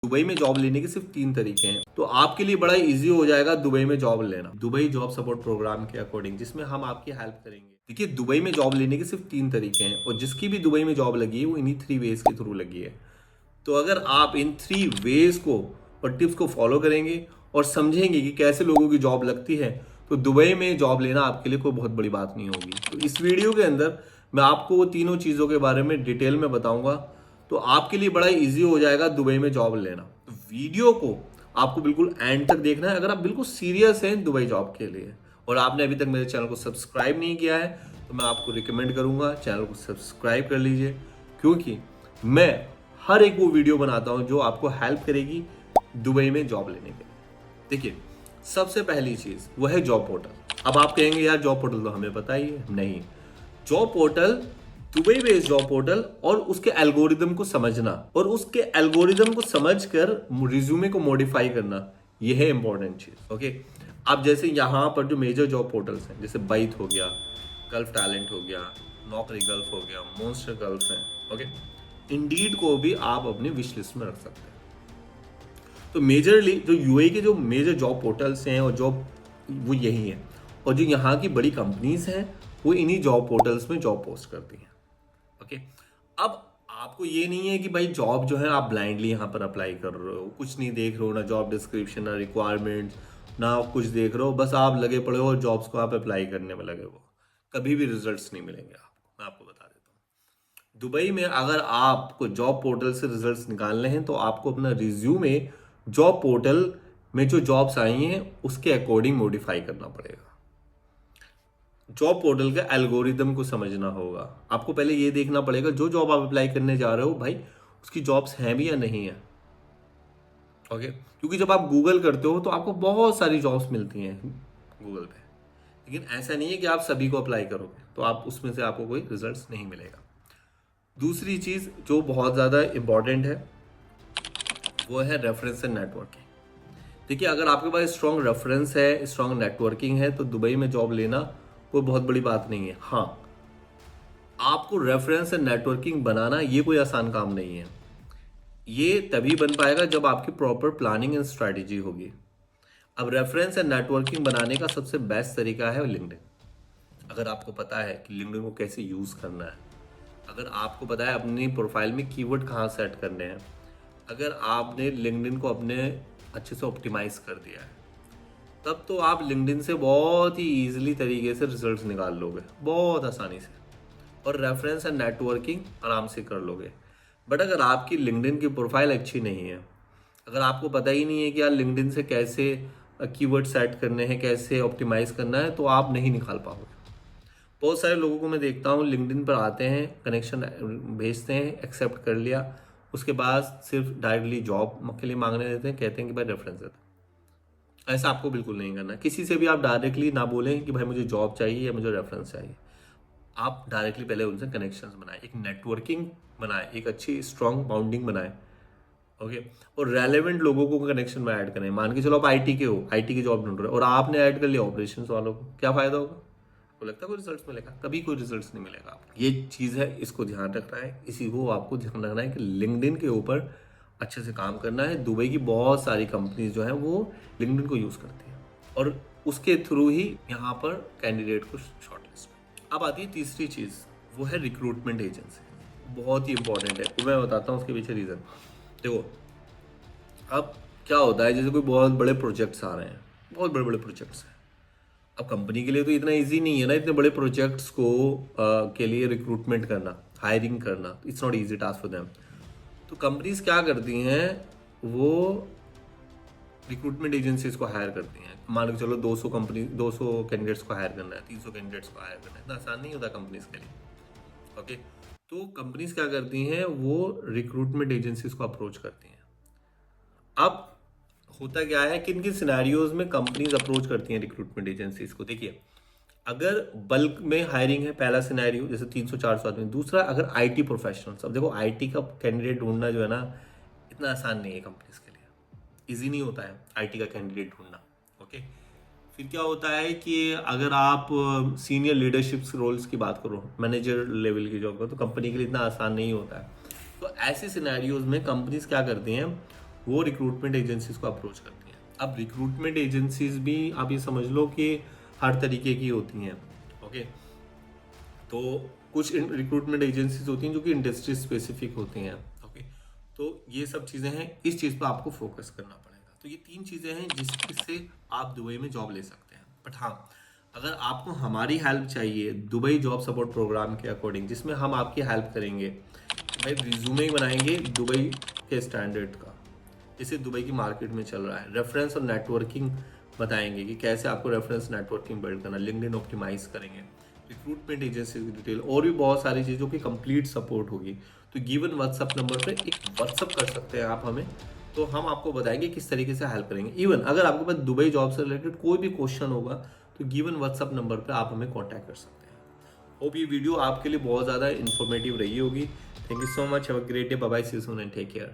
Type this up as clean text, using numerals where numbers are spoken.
Dubai में job लेने के सिर्फ 3 तरीके हैं, तो आपके लिए बड़ा इजी हो जाएगा दुबई में जॉब लेना दुबई जॉब सपोर्ट प्रोग्राम के अकॉर्डिंग, जिसमें हम आपकी हेल्प करेंगे। देखिए, दुबई में जॉब लेने के सिर्फ 3 तरीके हैं और जिसकी भी दुबई में जॉब लगी है वो इन्हीं 3 वेज के थ्रू लगी है। तो अगर आप इन 3 वेज को और टिप्स को फॉलो करेंगे और समझेंगे कि कैसे लोगों की जॉब लगती है, तो दुबई में जॉब लेना आपके लिए कोई बहुत बड़ी बात नहीं होगी। तो इस वीडियो के अंदर मैं आपको वो तीनों चीज़ों के बारे में डिटेल में बताऊंगा, तो आपके लिए बड़ा इजी हो जाएगा दुबई में जॉब लेना। तो वीडियो को आपको बिल्कुल एंड तक देखना है अगर आप बिल्कुल सीरियस हैं दुबई जॉब के लिए और आपने अभी तक मेरे चैनल को सब्सक्राइब नहीं किया है, तो मैं आपको रिकमेंड करूंगा चैनल को सब्सक्राइब कर लीजिए, क्योंकि मैं हर एक वो वीडियो बनाता हूं जो आपको हेल्प करेगी दुबई में जॉब लेने के लिए। देखिए, सबसे पहली चीज वो है जॉब पोर्टल। अब आप कहेंगे यार जॉब पोर्टल तो हमें पता ही है। नहीं, job portal, Dubai based job portal और उसके एल्गोरिदम को समझना और उसके एल्गोरिदम को समझकर रिज्यूमे को मॉडिफाई करना, यह है इंपॉर्टेंट चीज। ओके, अब जैसे यहाँ पर जो मेजर जॉब पोर्टल्स हैं, जैसे बाइट हो गया, गल्फ टैलेंट हो गया, नौकरी गल्फ हो गया, मॉन्स्टर गल्फ है। ओके, इंडीड को भी आप अपनी विश लिस्ट में रख सकते हैं। तो मेजरली जो यूएई के जो मेजर जॉब पोर्टल्स हैं और जॉब वो यही हैं, और जो यहाँ की बड़ी कंपनीज हैं वो इन्हीं जॉब पोर्टल्स में जॉब पोस्ट करती हैं। ओके, अब आपको ये नहीं है कि भाई जॉब जो है आप ब्लाइंडली यहाँ पर अप्लाई कर रहे हो, कुछ नहीं देख रहे हो, ना जॉब डिस्क्रिप्शन, ना रिक्वायरमेंट्स, ना कुछ देख रहे हो, बस आप लगे पड़े हो और जॉब्स को आप अप्लाई करने में लगे हो। कभी भी रिजल्ट्स नहीं मिलेंगे आपको, मैं आपको बता देता हूँ। दुबई में अगर आपको जॉब पोर्टल से रिजल्ट्स निकालने हैं तो आपको अपना रिज्यूमे जॉब पोर्टल में जो जॉब्स आई हैं उसके अकॉर्डिंग मॉडिफाई करना पड़ेगा। जॉब पोर्टल का एल्गोरिदम को समझना होगा। आपको पहले ये देखना पड़ेगा जो जॉब आप अप्लाई करने जा रहे हो भाई उसकी जॉब्स हैं भी या नहीं है। ओके, क्योंकि जब आप गूगल करते हो तो आपको बहुत सारी जॉब्स मिलती हैं गूगल पे, लेकिन ऐसा नहीं है कि आप सभी को अप्लाई करोगे तो आप उसमें से आपको कोई रिजल्ट्स नहीं मिलेगा। दूसरी चीज़ जो बहुत ज़्यादा इंपॉर्टेंट है वो है रेफरेंस एंड नेटवर्किंग। देखिए, अगर आपके पास स्ट्रॉन्ग रेफरेंस है, स्ट्रॉन्ग नेटवर्किंग है, तो दुबई में जॉब लेना कोई बहुत बड़ी बात नहीं है। हाँ, आपको रेफरेंस एंड नेटवर्किंग बनाना ये कोई आसान काम नहीं है। ये तभी बन पाएगा जब आपकी प्रॉपर प्लानिंग एंड स्ट्रैटेजी होगी। अब रेफरेंस एंड नेटवर्किंग बनाने का सबसे बेस्ट तरीका है लिंक्डइन। अगर आपको पता है कि लिंक्डइन को कैसे यूज़ करना है, अगर आपको पता है अपनी प्रोफाइल में कीवर्ड कहाँ सेट करने हैं, अगर आपने लिंक्डइन को अपने अच्छे से ऑप्टिमाइज कर दिया है, तब तो आप लिंक्डइन से बहुत ही ईजिली तरीके से रिजल्ट्स निकाल लोगे, बहुत आसानी से, और रेफरेंस एंड नेटवर्किंग आराम से कर लोगे। बट अगर आपकी लिंक्डइन की प्रोफाइल अच्छी नहीं है, अगर आपको पता ही नहीं है कि यार लिंक्डइन से कैसे कीवर्ड सेट करने हैं, कैसे ऑप्टिमाइज करना है, तो आप नहीं निकाल पाओगे। बहुत सारे लोगों को मैं देखता हूँ लिंक्डइन पर आते हैं, कनेक्शन भेजते हैं, एक्सेप्ट कर लिया, उसके बाद सिर्फ डायरेक्टली जॉब के लिए मांगने देते हैं, कहते हैं कि भाई रेफरेंस देते। ऐसा आपको बिल्कुल नहीं करना। किसी से भी आप डायरेक्टली ना बोलें कि भाई मुझे जॉब चाहिए या मुझे रेफरेंस चाहिए। आप डायरेक्टली पहले उनसे कनेक्शंस बनाएं, एक नेटवर्किंग बनाएं, एक अच्छी स्ट्रॉन्ग बाउंडिंग बनाएं। ओके, और रेलेवेंट लोगों को कनेक्शन में ऐड करें। मान के चलो आप आईटी के हो, आईटी की जॉब ढूंढ रहे हो और आपने ऐड कर लिया ऑपरेशंस वालों को, क्या फायदा होगा? को लगता है कोई रिजल्ट मिलेगा? कभी कोई रिजल्ट नहीं मिलेगा आपको। ये चीज़ है, इसको ध्यान रखना है। इसी को आपको ध्यान रखना है कि लिंक्डइन के ऊपर अच्छे से काम करना है। दुबई की बहुत सारी कंपनीज जो हैं वो लिंक्डइन को यूज़ करती हैं और उसके थ्रू ही यहाँ पर कैंडिडेट को शॉर्टलिस्ट। अब आती है तीसरी चीज़, वो है रिक्रूटमेंट एजेंसी। बहुत ही इंपॉर्टेंट है, वो मैं बताता हूँ उसके पीछे रीज़न। देखो, अब क्या होता है, जैसे कोई बहुत बड़े प्रोजेक्ट्स आ रहे हैं, बहुत बड़े बड़े प्रोजेक्ट्स हैं। अब कंपनी के लिए तो इतना इजी नहीं है ना इतने बड़े प्रोजेक्ट्स को के लिए रिक्रूटमेंट करना, हायरिंग करना। It's not easy task for them. तो कंपनीज क्या करती हैं, वो रिक्रूटमेंट एजेंसीज को हायर करती हैं। मान के चलो 200 कैंडिडेट्स को हायर करना है, 300 कैंडिडेट्स को हायर करना है, इतना आसान नहीं होता कंपनीज के लिए। ओके, तो कंपनीज क्या करती हैं, वो रिक्रूटमेंट एजेंसीज को अप्रोच करती हैं। अब होता क्या है, किन किन सिनेरियोज में कंपनीज अप्रोच करती हैं रिक्रूटमेंट एजेंसीज को? देखिए, अगर बल्क में हायरिंग है, पहला सिनेरियो, जैसे 300-400 आदमी। दूसरा, अगर आईटी प्रोफेशनल्स। अब देखो, आईटी का कैंडिडेट ढूंढना जो है ना, इतना आसान नहीं है कंपनीज के लिए, इजी नहीं होता है आईटी का कैंडिडेट ढूंढना। ओके, फिर क्या होता है कि अगर आप सीनियर लीडरशिप रोल्स की बात करो, मैनेजर लेवल की जॉब का, तो कंपनी के लिए इतना आसान नहीं होता है। तो ऐसे सिनेरियोज में कंपनीज क्या करती हैं, वो रिक्रूटमेंट एजेंसीज को अप्रोच करती हैं। अब रिक्रूटमेंट एजेंसीज भी आप ये समझ लो कि हर तरीके की होती हैं। ओके, तो कुछ रिक्रूटमेंट एजेंसीज होती हैं जो कि इंडस्ट्री स्पेसिफिक होती हैं। ओके, तो ये सब चीज़ें हैं, इस चीज़ पर आपको फोकस करना पड़ेगा। तो ये 3 चीज़ें हैं जिससे आप दुबई में जॉब ले सकते हैं। बट हाँ, अगर आपको हमारी हेल्प चाहिए दुबई जॉब सपोर्ट प्रोग्राम के अकॉर्डिंग, जिसमें हम आपकी हेल्प करेंगे, भाई रिज्यूमे बनाएंगे दुबई के स्टैंडर्ड का, जैसे दुबई की मार्केट में चल रहा है, रेफरेंस और नेटवर्किंग बताएंगे कि कैसे आपको रेफरेंस नेटवर्किंग बिल्ड करना, लिंक्डइन ऑप्टिमाइज करेंगे, रिक्रूटमेंट एजेंसी की डिटेल और भी बहुत सारी चीज़ों की कंप्लीट सपोर्ट होगी। तो गिवन व्हाट्सअप नंबर पे एक व्हाट्सअप कर सकते हैं आप हमें, तो हम आपको बताएंगे किस तरीके से हेल्प करेंगे। इवन अगर आपके पास दुबई जॉब से रिलेटेड कोई भी क्वेश्चन होगा तो गिवन व्हाट्सअप नंबर पे आप हमें कांटेक्ट कर सकते हैं। होप ये वीडियो आपके लिए बहुत ज़्यादा इन्फॉर्मेटिव रही होगी। Thank you so much, have a great day, bye bye, see you soon and take care.